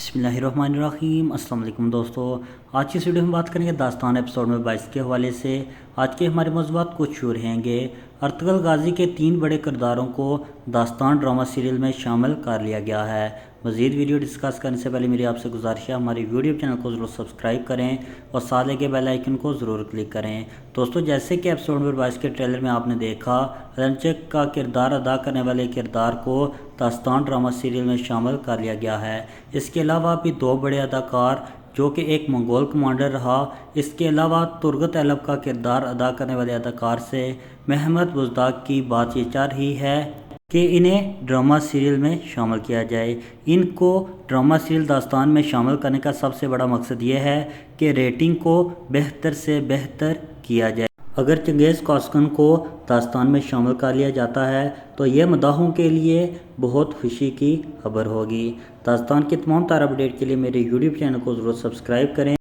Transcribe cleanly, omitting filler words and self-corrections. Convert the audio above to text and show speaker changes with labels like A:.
A: बिस्मिल्लाहिर्रहमानिर्रहीम। अस्सलाम वालेकुम दोस्तों, आज की इस वीडियो में बात करेंगे दास्तान एपिसोड में 22 के हवाले से। आज के हमारे मौज़ूआत कुछ यूँ रहेंगे। अर्तुगरुल गाज़ी के 3 बड़े किरदारों को दास्तान ड्रामा सीरियल में शामिल कर लिया गया है। मज़ीद वीडियो डिस्कस करने से पहले मेरी आपसे गुजारिश है, हमारे यूट्यूब चैनल को ज़रूर सब्सक्राइब करें और साथ लगे बेल आइकन को ज़रूर क्लिक करें। दोस्तों, जैसे कि एपिसोड नंबर 22 के ट्रेलर में आपने देखा, रंचक का किरदार अदा करने वाले किरदार को दास्तान ड्रामा सीरियल में शामिल कर लिया गया है। इसके अलावा भी 2 बड़े अदाकार, जो कि एक मंगोल कमांडर रहा, इसके अलावा तुर्गत ऐलब का किरदार अदा करने वाले अदाकार से महमद बुज़दाक की बात ये चल रही है कि इन्हें ड्रामा सीरियल में शामिल किया जाए। इनको ड्रामा सीरियल दास्तान में शामिल करने का सबसे बड़ा मकसद ये है कि रेटिंग को बेहतर से बेहतर किया जाए। अगर चंगेज़ कोसगन को दास्तान में शामिल कर लिया जाता है तो यह मदाहों के लिए बहुत खुशी की खबर होगी। दास्तान की तमाम तार अपडेट के लिए मेरे यूट्यूब चैनल को ज़रूर सब्सक्राइब करें।